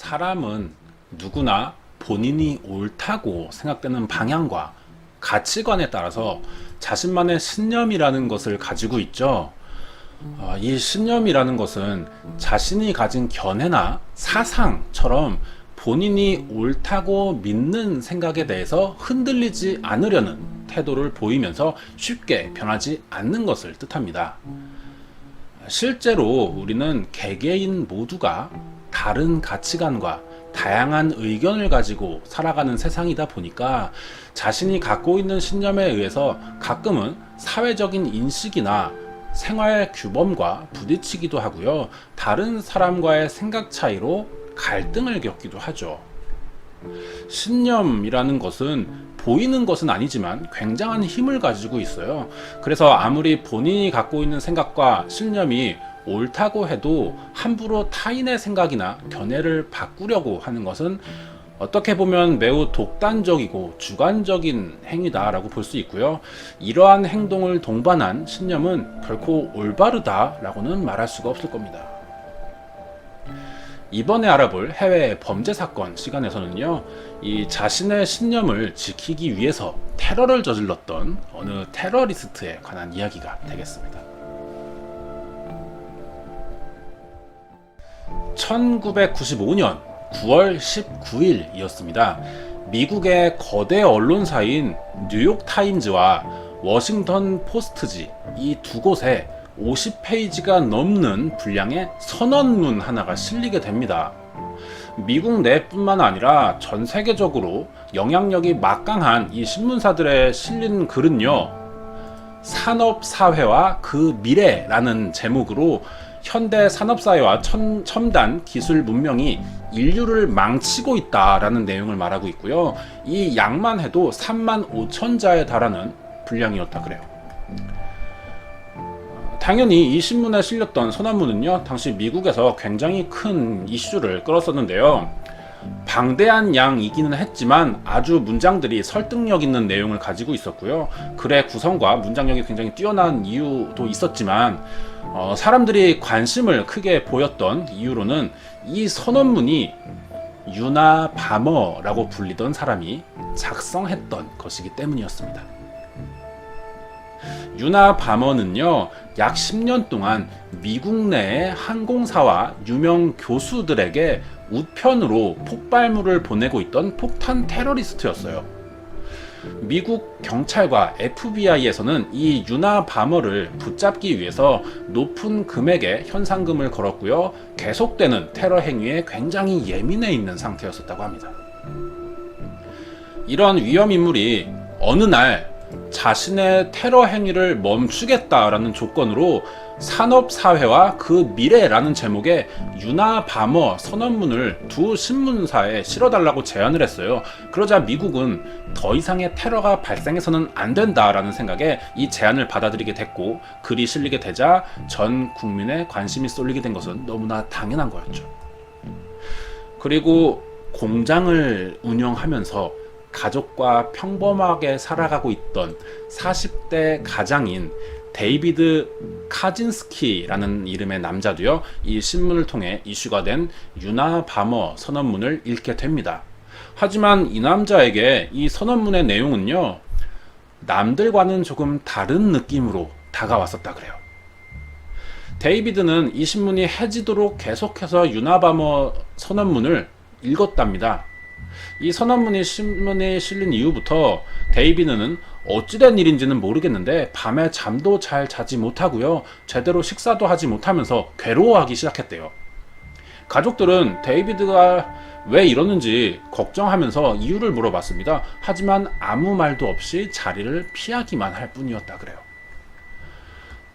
사람은 누구나 본인이 옳다고 생각되는 방향과 가치관에 따라서 자신만의 신념이라는 것을 가지고 있죠. 이 신념이라는 것은 자신이 가진 견해나 사상처럼 본인이 옳다고 믿는 생각에 대해서 흔들리지 않으려는 태도를 보이면서 쉽게 변하지 않는 것을 뜻합니다. 실제로 우리는 개개인 모두가 다른 가치관과 다양한 의견을 가지고 살아가는 세상이다 보니까 자신이 갖고 있는 신념에 의해서 가끔은 사회적인 인식이나 생활 규범과 부딪히기도 하고요. 다른 사람과의 생각 차이로 갈등을 겪기도 하죠. 신념이라는 것은 보이는 것은 아니지만 굉장한 힘을 가지고 있어요. 그래서 아무리 본인이 갖고 있는 생각과 신념이 옳다고 해도 함부로 타인의 생각이나 견해를 바꾸려고 하는 것은 어떻게 보면 매우 독단적이고 주관적인 행위다라고 볼 수 있고요. 이러한 행동을 동반한 신념은 결코 올바르다라고는 말할 수가 없을 겁니다. 이번에 알아볼 해외 범죄 사건 시간에서는요, 이 자신의 신념을 지키기 위해서 테러를 저질렀던 어느 테러리스트에 관한 이야기가 되겠습니다. 1995년 9월 19일이었습니다. 미국의 거대 언론사인 뉴욕타임즈와 워싱턴 포스트지 이 두 곳에 50페이지가 넘는 분량의 선언문 하나가 실리게 됩니다. 미국 내뿐만 아니라 전 세계적으로 영향력이 막강한 이 신문사들의 실린 글은요, 산업사회와 그 미래라는 제목으로 현대 산업사회와 첨단 기술 문명이 인류를 망치고 있다라는 내용을 말하고 있고요. 이 양만 해도 35,000자에 달하는 분량이었다 그래요. 당연히 이 신문에 실렸던 선언문은요, 당시 미국에서 굉장히 큰 이슈를 끌었었는데요. 방대한 양이기는 했지만 아주 문장들이 설득력 있는 내용을 가지고 있었고요. 글의 구성과 문장력이 굉장히 뛰어난 이유도 있었지만 사람들이 관심을 크게 보였던 이유로는 이 선언문이 유나 바머라고 불리던 사람이 작성했던 것이기 때문이었습니다. 유나 바머는요, 약 10년 동안 미국 내의 항공사와 유명 교수들에게 우편으로 폭발물을 보내고 있던 폭탄 테러리스트였어요. 미국 경찰과 FBI에서는 이 유나 바머를 붙잡기 위해서 높은 금액의 현상금을 걸었고요. 계속되는 테러 행위에 굉장히 예민해 있는 상태였었다고 합니다. 이런 위험 인물이 어느 날 자신의 테러 행위를 멈추겠다라는 조건으로 산업사회와 그 미래라는 제목의 유나 바머 선언문을 두 신문사에 실어달라고 제안을 했어요. 그러자 미국은 더 이상의 테러가 발생해서는 안 된다라는 생각에 이 제안을 받아들이게 됐고, 글이 실리게 되자 전 국민의 관심이 쏠리게 된 것은 너무나 당연한 거였죠. 그리고 공장을 운영하면서 가족과 평범하게 살아가고 있던 40대 가장인 데이비드 카진스키라는 이름의 남자도요, 이 신문을 통해 이슈가 된 유나 바머 선언문을 읽게 됩니다. 하지만 이 남자에게 이 선언문의 내용은요, 남들과는 조금 다른 느낌으로 다가왔었다 그래요. 데이비드는 이 신문이 해지도록 계속해서 유나 바머 선언문을 읽었답니다. 이 선언문이 신문에 실린 이후부터 데이비드는 어찌된 일인지는 모르겠는데 밤에 잠도 잘 자지 못하고요, 제대로 식사도 하지 못하면서 괴로워하기 시작했대요. 가족들은 데이비드가 왜 이러는지 걱정하면서 이유를 물어봤습니다. 하지만 아무 말도 없이 자리를 피하기만 할 뿐이었다 그래요.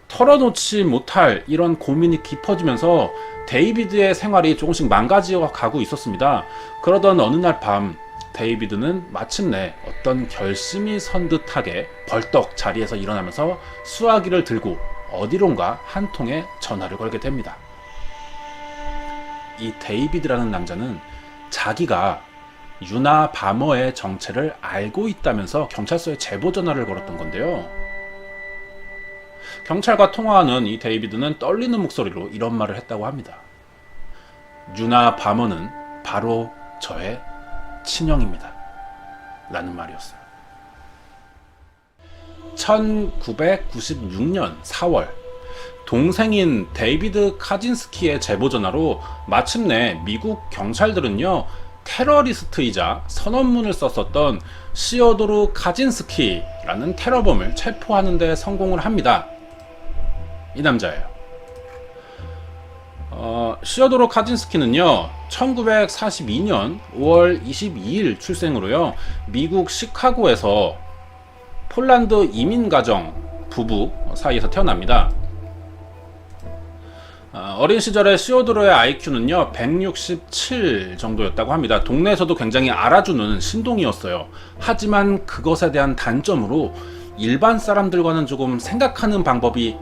털어놓지 못할 이런 고민이 깊어지면서 데이비드의 생활이 조금씩 망가져 가고 있었습니다. 그러던 어느 날 밤, 데이비드는 마침내 어떤 결심이 선 듯하게 벌떡 자리에서 일어나면서 수화기를 들고 어디론가 한 통의 전화를 걸게 됩니다. 이 데이비드라는 남자는 자기가 유나 바머의 정체를 알고 있다면서 경찰서에 제보 전화를 걸었던 건데요. 경찰과 통화하는 이 데이비드는 떨리는 목소리로 이런 말을 했다고 합니다. 유나 바머는 바로 저의 친형입니다. 라는 말이었어요. 1996년 4월 동생인 데이비드 카진스키의 제보 전화로 마침내 미국 경찰들은요, 테러리스트이자 선언문을 썼었던 시어도르 카진스키라는 테러범을 체포하는 데 성공을 합니다. 이 남자예요. 시어도르 카진스키는요, 1942년 5월 22일 출생으로요, 미국 시카고에서 폴란드 이민가정 부부 사이에서 태어납니다. 어린 시절에 시오도르의 IQ는요 167 정도였다고 합니다. 동네에서도 굉장히 알아주는 신동이었어요. 하지만 그것에 대한 단점으로 일반 사람들과는 조금 생각하는 방법이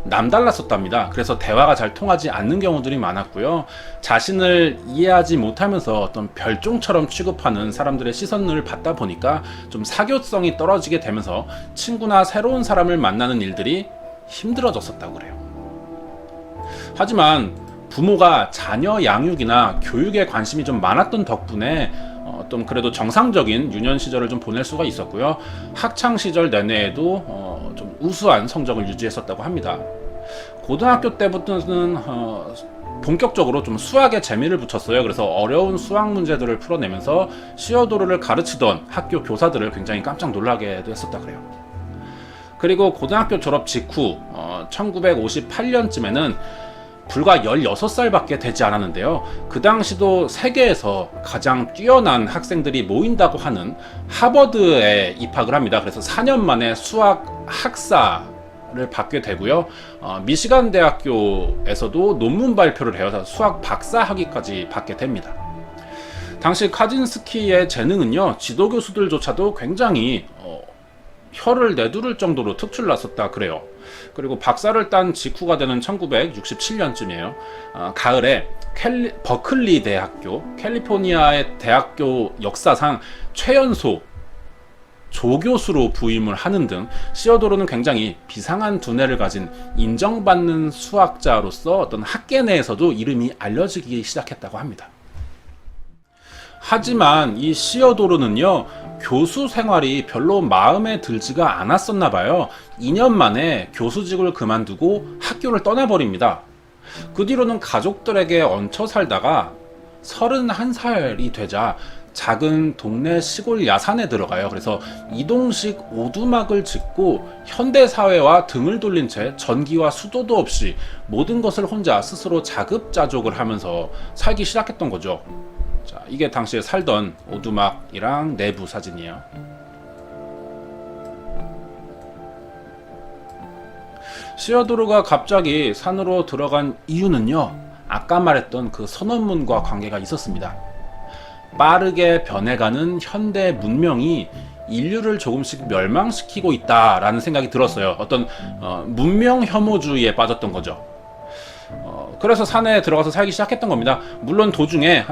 남달랐었답니다. 그래서 대화가 잘 통하지 않는 경우들이 많았고요. 자신을 이해하지 못하면서 어떤 별종처럼 취급하는 사람들의 시선을 받다 보니까 좀 사교성이 떨어지게 되면서 친구나 새로운 사람을 만나는 일들이 힘들어졌었다고 그래요. 하지만 부모가 자녀 양육이나 교육에 관심이 좀 많았던 덕분에 좀 그래도 정상적인 유년 시절을 좀 보낼 수가 있었고요. 학창 시절 내내에도 좀 우수한 성적을 유지했었다고 합니다. 고등학교 때부터는 본격적으로 좀 수학에 재미를 붙였어요. 그래서 어려운 수학 문제들을 풀어내면서 시어도르를 가르치던 학교 교사들을 굉장히 깜짝 놀라게도 했었다 그래요. 그리고 고등학교 졸업 직후 1958년쯤에는 불과 16살밖에 되지 않았는데요. 그 당시도 세계에서 가장 뛰어난 학생들이 모인다고 하는 하버드에 입학을 합니다. 그래서 4년 만에 수학 학사를 받게 되고요. 미시간 대학교에서도 논문 발표를 해서 수학 박사 학위까지 받게 됩니다. 당시 카진스키의 재능은요, 지도 교수들조차도 굉장히 혀를 내두를 정도로 특출났었다 그래요. 그리고 박사를 딴 직후가 되는 1967년쯤이에요. 가을에 버클리 대학교, 캘리포니아의 대학교 역사상 최연소 조교수로 부임을 하는 등 시어도르는 굉장히 비상한 두뇌를 가진 인정받는 수학자로서 어떤 학계 내에서도 이름이 알려지기 시작했다고 합니다. 하지만 이 시어도르는요, 교수 생활이 별로 마음에 들지가 않았었나 봐요. 2년 만에 교수직을 그만두고 학교를 떠나버립니다. 그 뒤로는 가족들에게 얹혀 살다가 31살이 되자 작은 동네 시골 야산에 들어가요. 그래서 이동식 오두막을 짓고 현대사회와 등을 돌린 채 전기와 수도도 없이 모든 것을 혼자 스스로 자급자족을 하면서 살기 시작했던 거죠. 자, 이게 당시에 살던 오두막이랑 내부 사진이에요. 시어도르가 갑자기 산으로 들어간 이유는요, 아까 말했던 그 선언문과 관계가 있었습니다. 빠르게 변해가는 현대 문명이 인류를 조금씩 멸망시키고 있다라는 생각이 들었어요. 어떤 문명 혐오주의에 빠졌던 거죠. 그래서 산에 들어가서 살기 시작했던 겁니다. 물론 도중에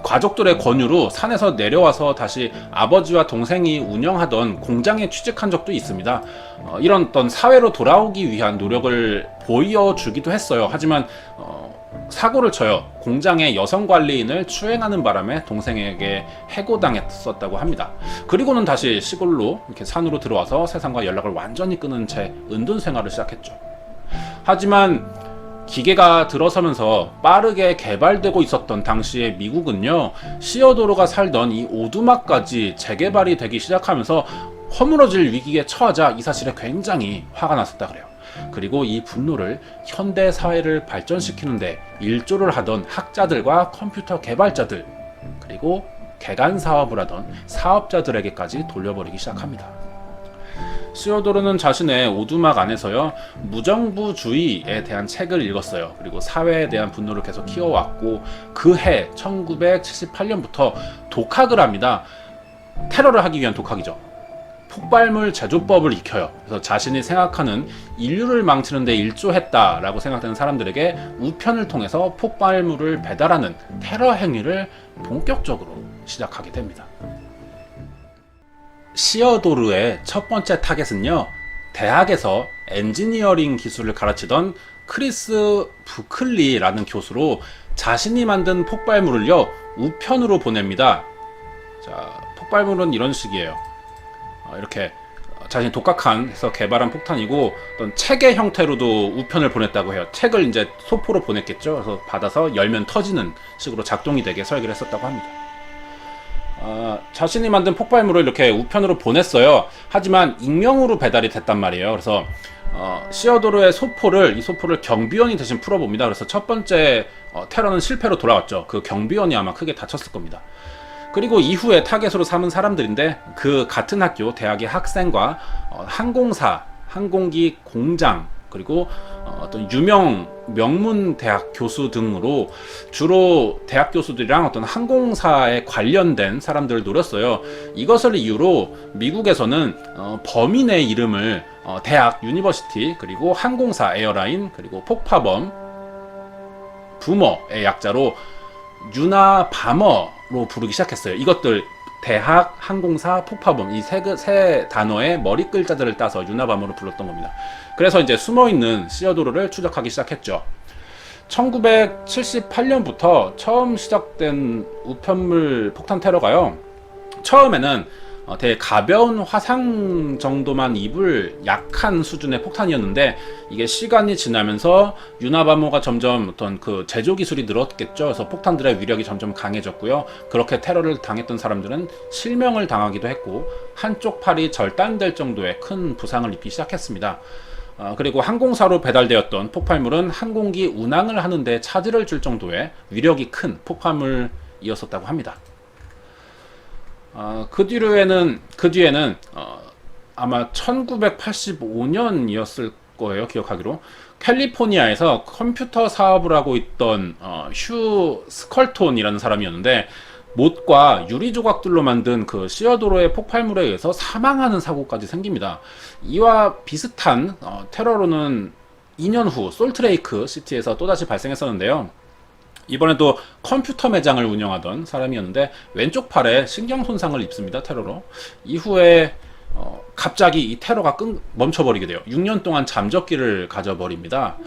가족들의 권유로 산에서 내려와서 다시 아버지와 동생이 운영하던 공장에 취직한 적도 있습니다. 이런 어떤 사회로 돌아오기 위한 노력을 보여주기도 했어요. 하지만 사고를 쳐요. 공장의 여성 관리인을 추행하는 바람에 동생에게 해고당했었다고 합니다. 그리고는 다시 시골로 이렇게 산으로 들어와서 세상과 연락을 완전히 끊은 채 은둔 생활을 시작했죠. 하지만 기계가 들어서면서 빠르게 개발되고 있었던 당시의 미국은요, 시어도르가 살던 이 오두막까지 재개발이 되기 시작하면서 허물어질 위기에 처하자 이 사실에 굉장히 화가 났었다 그래요. 그리고 이 분노를 현대 사회를 발전시키는데 일조를 하던 학자들과 컴퓨터 개발자들, 그리고 개간 사업을 하던 사업자들에게까지 돌려버리기 시작합니다. 시어도르는 자신의 오두막 안에서요, 무정부주의에 대한 책을 읽었어요. 그리고 사회에 대한 분노를 계속 키워왔고, 그 해 1978년부터 독학을 합니다. 테러를 하기 위한 독학이죠. 폭발물 제조법을 익혀요. 그래서 자신이 생각하는 인류를 망치는 데 일조했다라고 생각되는 사람들에게 우편을 통해서 폭발물을 배달하는 테러 행위를 본격적으로 시작하게 됩니다. 시어도르의 첫 번째 타겟은요, 대학에서 엔지니어링 기술을 가르치던 크리스 부클리라는 교수로 자신이 만든 폭발물을요 우편으로 보냅니다. 자, 폭발물은 이런 식이에요. 이렇게 자신이 독학해서 개발한 폭탄이고 어떤 책의 형태로도 우편을 보냈다고 해요. 책을 이제 소포로 보냈겠죠. 그래서 받아서 열면 터지는 식으로 작동이 되게 설계를 했었다고 합니다. 자신이 만든 폭발물을 이렇게 우편으로 보냈어요. 하지만 익명으로 배달이 됐단 말이에요. 그래서 시어도르의 이 소포를 경비원이 대신 풀어봅니다. 그래서 첫 번째 테러는 실패로 돌아왔죠. 그 경비원이 아마 크게 다쳤을 겁니다. 그리고 이후에 타겟으로 삼은 사람들인데 그 같은 학교 대학의 학생과 항공사, 항공기 공장, 그리고 어떤 유명 명문 대학 교수 등으로 주로 대학 교수들이랑 어떤 항공사에 관련된 사람들을 노렸어요. 이것을 이유로 미국에서는 범인의 이름을 대학, 유니버시티, 그리고 항공사, 에어라인, 그리고 폭파범, 부머의 약자로 유나바머로 부르기 시작했어요. 이것들 대학, 항공사, 폭파범 이 세 단어의 머리 글자들을 따서 유나바머로 불렀던 겁니다. 그래서 이제 숨어있는 시어도르를 추적하기 시작했죠. 1978년부터 처음 시작된 우편물 폭탄 테러가요. 처음에는 되게 가벼운 화상 정도만 입을 약한 수준의 폭탄이었는데 이게 시간이 지나면서 유나바모가 점점 어떤 그 제조 기술이 늘었겠죠. 그래서 폭탄들의 위력이 점점 강해졌고요. 그렇게 테러를 당했던 사람들은 실명을 당하기도 했고 한쪽 팔이 절단될 정도의 큰 부상을 입기 시작했습니다. 그리고 항공사로 배달되었던 폭발물은 항공기 운항을 하는데 차질을 줄 정도의 위력이 큰 폭발물이었었다고 합니다. 그 뒤에는 아마 1985년이었을 거예요, 기억하기로. 캘리포니아에서 컴퓨터 사업을 하고 있던 휴 스컬톤이라는 사람이었는데 못과 유리 조각들로 만든 그 시어도르의 폭발물에 의해서 사망하는 사고까지 생깁니다. 이와 비슷한 테러로는 2년 후 솔트레이크 시티에서 또다시 발생했었는데요. 이번에도 컴퓨터 매장을 운영하던 사람이었는데 왼쪽 팔에 신경 손상을 입습니다. 테러로. 이후에 갑자기 이 테러가 멈춰버리게 돼요. 6년 동안 잠적기를 가져버립니다.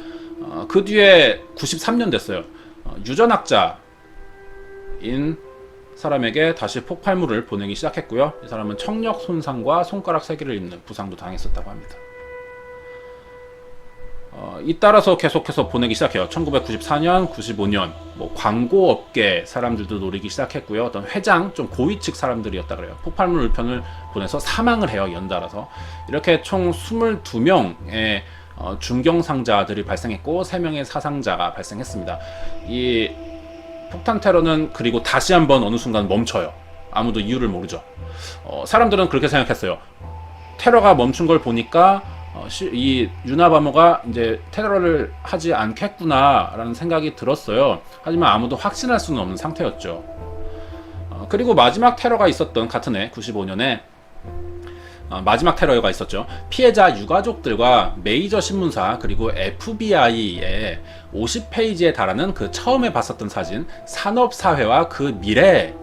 그 뒤에 93년 됐어요. 유전학자인 사람에게 다시 폭발물을 보내기 시작했고요. 이 사람은 청력 손상과 손가락 3개를 입는 부상도 당했었다고 합니다. 잇따라서 계속해서 보내기 시작해요. 1994년, 95년 뭐 광고업계 사람들도 노리기 시작했고요. 어떤 회장, 좀 고위층 사람들이었다 그래요. 폭발물 우편을 보내서 사망을 해요. 연달아서. 이렇게 총 22명의 중경상자들이 발생했고 3명의 사상자가 발생했습니다. 이 폭탄 테러는 그리고 다시 한번 어느 순간 멈춰요. 아무도 이유를 모르죠. 사람들은 그렇게 생각했어요. 테러가 멈춘 걸 보니까 이 유나바모가 이제 테러를 하지 않겠구나라는 생각이 들었어요. 하지만 아무도 확신할 수는 없는 상태였죠. 그리고 마지막 테러가 있었던 같은 해 95년에 마지막 테러가 있었죠. 피해자 유가족들과 메이저 신문사 그리고 FBI에 50페이지에 달하는 그 처음에 봤었던 사진 산업사회와 그 미래라는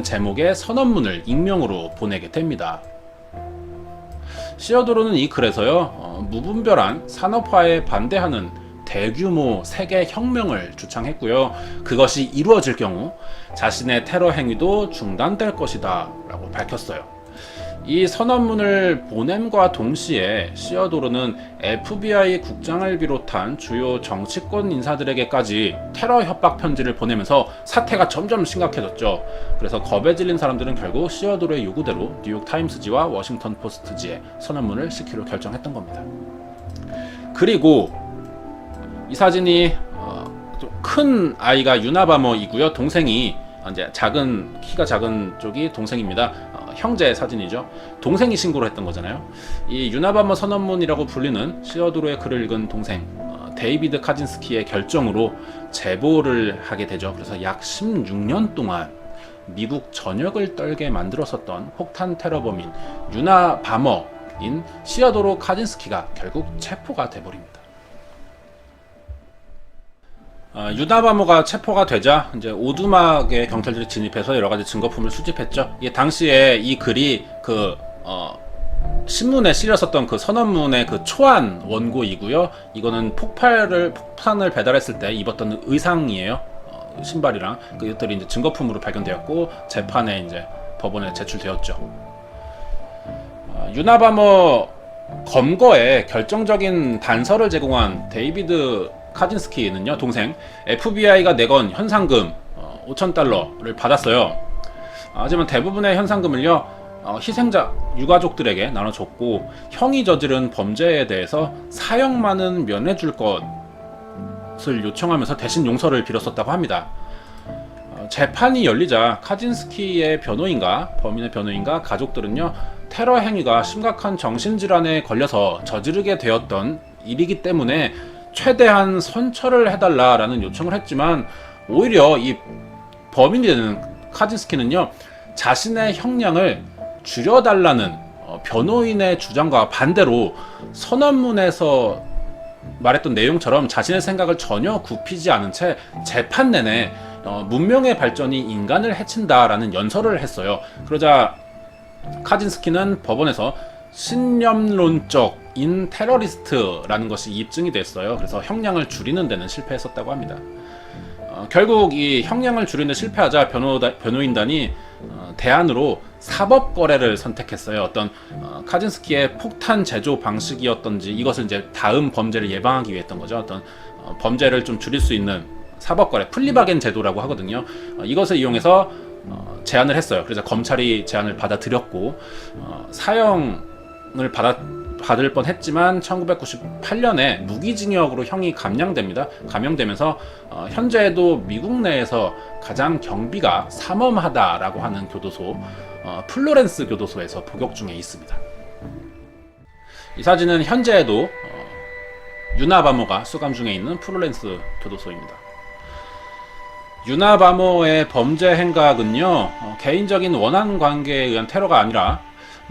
제목의 선언문을 익명으로 보내게 됩니다. 시어도르는 이 글에서요 무분별한 산업화에 반대하는 대규모 세계 혁명을 주창했고요. 그것이 이루어질 경우 자신의 테러 행위도 중단될 것이다 라고 밝혔어요. 이 선언문을 보냄과 동시에 시어도르는 FBI 국장을 비롯한 주요 정치권 인사들에게까지 테러 협박 편지를 보내면서 사태가 점점 심각해졌죠. 그래서 겁에 질린 사람들은 결국 시어도르의 요구대로 뉴욕타임스지와 워싱턴 포스트지에 선언문을 싣기로 결정했던 겁니다. 그리고 이 사진이 좀 큰 아이가 유나바머이고요. 동생이 이제 키가 작은 쪽이 동생입니다. 형제 사진이죠. 동생이 신고를 했던 거잖아요. 이 유나바머 선언문이라고 불리는 시어도르의 글을 읽은 동생 데이비드 카진스키의 결정으로 제보를 하게 되죠. 그래서 약 16년 동안 미국 전역을 떨게 만들었었던 폭탄 테러범인 유나바머인 시어도르 카진스키가 결국 체포가 돼버립니다. 유나바모가 체포가 되자 이제 오두막에 경찰들이 진입해서 여러 가지 증거품을 수집했죠. 당시에 이 글이 신문에 실렸었던 그 선언문의 그 초안 원고이고요. 이거는 폭탄을 배달했을 때 입었던 의상이에요. 신발이랑 그것들이 이제 증거품으로 발견되었고 재판에 이제 법원에 제출되었죠. 유나바머 검거에 결정적인 단서를 제공한 데이비드 카진스키는요, 동생, FBI가 내건 현상금 5,000달러를 받았어요. 하지만 대부분의 현상금을요, 희생자 유가족들에게 나눠줬고 형이 저지른 범죄에 대해서 사형만은 면해줄 것을 요청하면서 대신 용서를 빌었었다고 합니다. 재판이 열리자 카진스키의 범인의 변호인과 가족들은요, 테러 행위가 심각한 정신질환에 걸려서 저지르게 되었던 일이기 때문에 최대한 선처를 해달라라는 요청을 했지만 오히려 이 범인이 되는 카진스키는요, 자신의 형량을 줄여달라는 변호인의 주장과 반대로 선언문에서 말했던 내용처럼 자신의 생각을 전혀 굽히지 않은 채 재판 내내 문명의 발전이 인간을 해친다라는 연설을 했어요. 그러자 카진스키는 법원에서 신념론적인 테러리스트라는 것이 입증이 됐어요. 그래서 형량을 줄이는 데는 실패했었다고 합니다. 결국 이 형량을 줄이는 데 실패하자 변호인단이 대안으로 사법 거래를 선택했어요. 어떤 카진스키의 폭탄 제조 방식이었던지 이것을 이제 다음 범죄를 예방하기 위해 했던 거죠. 어떤 범죄를 좀 줄일 수 있는 사법 거래, 플리바겐 제도라고 하거든요. 이것을 이용해서 제안을 했어요. 그래서 검찰이 제안을 받아들였고 사형을 받을 뻔했지만 1998년에 무기징역으로 형이 감형되면서 현재도 미국 내에서 가장 경비가 삼엄하다라고 하는 교도소 플로렌스 교도소에서 복역 중에 있습니다. 이 사진은 현재에도 유나바머가 수감 중에 있는 플로렌스 교도소입니다. 유나바머의 범죄 행각은요, 개인적인 원한 관계에 의한 테러가 아니라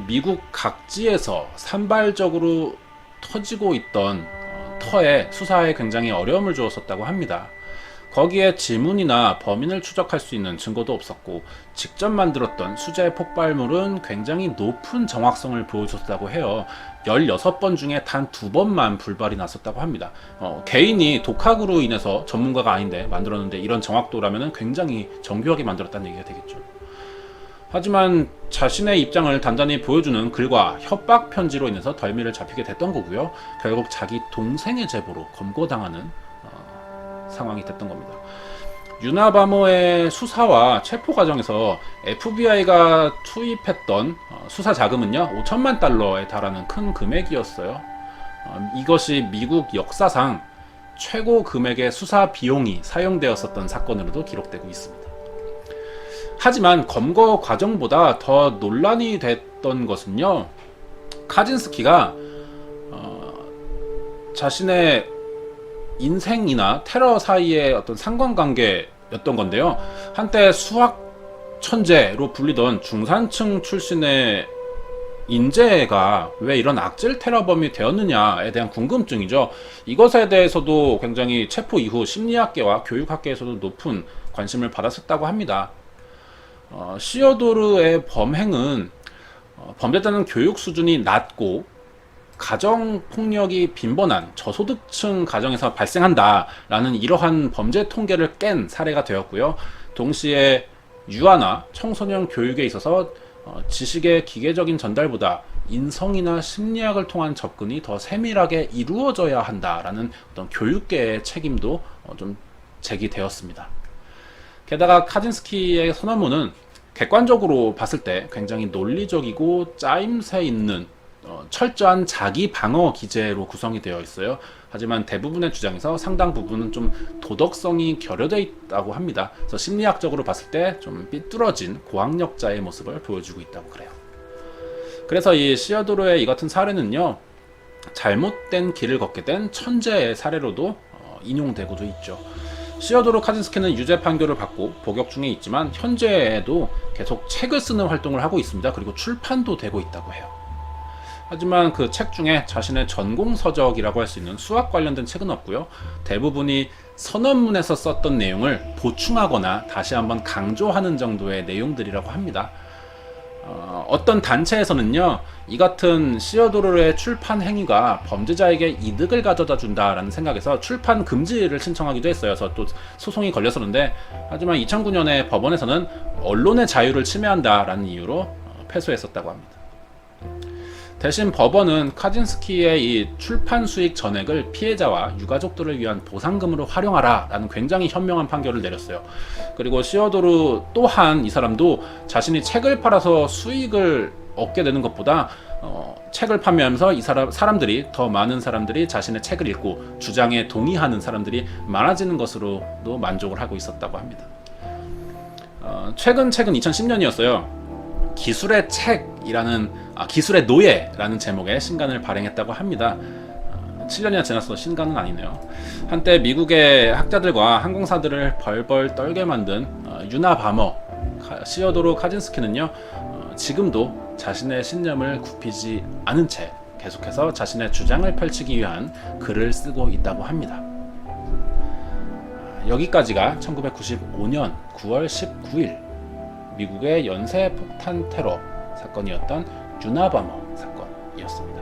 미국 각지에서 산발적으로 터지고 있던 터에 수사에 굉장히 어려움을 주었었다고 합니다. 거기에 지문이나 범인을 추적할 수 있는 증거도 없었고 직접 만들었던 수제 폭발물은 굉장히 높은 정확성을 보여줬다고 해요. 16번 중에 단 2번만 불발이 났었다고 합니다. 개인이 독학으로 인해서 전문가가 아닌데 만들었는데 이런 정확도라면 굉장히 정교하게 만들었다는 얘기가 되겠죠. 하지만 자신의 입장을 단단히 보여주는 글과 협박 편지로 인해서 덜미를 잡히게 됐던 거고요. 결국 자기 동생의 제보로 검거당하는 상황이 됐던 겁니다. 유나바머의 수사와 체포 과정에서 FBI가 투입했던 수사 자금은요, 5천만 달러에 달하는 큰 금액이었어요. 이것이 미국 역사상 최고 금액의 수사 비용이 사용되었었던 사건으로도 기록되고 있습니다. 하지만 검거 과정보다 더 논란이 됐던 것은요, 카진스키가 자신의 인생이나 테러 사이의 어떤 상관관계였던 건데요. 한때 수학 천재로 불리던 중산층 출신의 인재가 왜 이런 악질 테러범이 되었느냐에 대한 궁금증이죠. 이것에 대해서도 굉장히 체포 이후 심리학계와 교육학계에서도 높은 관심을 받았었다고 합니다. 시어도르의 범행은 범죄자는 교육 수준이 낮고 가정폭력이 빈번한 저소득층 가정에서 발생한다라는 이러한 범죄 통계를 깬 사례가 되었고요. 동시에 유아나 청소년 교육에 있어서 지식의 기계적인 전달보다 인성이나 심리학을 통한 접근이 더 세밀하게 이루어져야 한다라는 어떤 교육계의 책임도 좀 제기되었습니다. 게다가 카진스키의 선언문은 객관적으로 봤을 때 굉장히 논리적이고 짜임새 있는 철저한 자기 방어 기제로 구성이 되어 있어요. 하지만 대부분의 주장에서 상당 부분은 좀 도덕성이 결여되어 있다고 합니다. 그래서 심리학적으로 봤을 때 좀 삐뚤어진 고학력자의 모습을 보여주고 있다고 그래요. 그래서 이 시어도르의 이 같은 사례는요, 잘못된 길을 걷게 된 천재의 사례로도 인용되고도 있죠. 시어도르 카진스키는 유죄 판결을 받고 복역 중에 있지만 현재에도 계속 책을 쓰는 활동을 하고 있습니다. 그리고 출판도 되고 있다고 해요. 하지만 그 책 중에 자신의 전공 서적이라고 할 수 있는 수학 관련된 책은 없고요. 대부분이 선언문에서 썼던 내용을 보충하거나 다시 한번 강조하는 정도의 내용들이라고 합니다. 어떤 단체에서는요, 이 같은 시어도르의 출판 행위가 범죄자에게 이득을 가져다 준다라는 생각에서 출판 금지를 신청하기도 했어요. 그래서 또 소송이 걸렸었는데, 하지만 2009년에 법원에서는 언론의 자유를 침해한다라는 이유로 패소했었다고 합니다. 대신 법원은 카진스키의 이 출판 수익 전액을 피해자와 유가족들을 위한 보상금으로 활용하라 라는 굉장히 현명한 판결을 내렸어요. 그리고 시어도르 또한 이 사람도 자신이 책을 팔아서 수익을 얻게 되는 것보다 책을 판매하면서 이 사람들이 더 많은 사람들이 자신의 책을 읽고 주장에 동의하는 사람들이 많아지는 것으로도 만족을 하고 있었다고 합니다. 최근 책은 2010년이었어요. 기술의 책이라는 기술의 노예라는 제목의 신간을 발행했다고 합니다. 7년이나 지나서 신간은 아니네요. 한때 미국의 학자들과 항공사들을 벌벌 떨게 만든 유나 바머 시어도르 카진스키는요, 지금도 자신의 신념을 굽히지 않은 채 계속해서 자신의 주장을 펼치기 위한 글을 쓰고 있다고 합니다. 여기까지가 1995년 9월 19일 미국의 연쇄 폭탄 테러 사건이었던 유나 바머 사건이었습니다.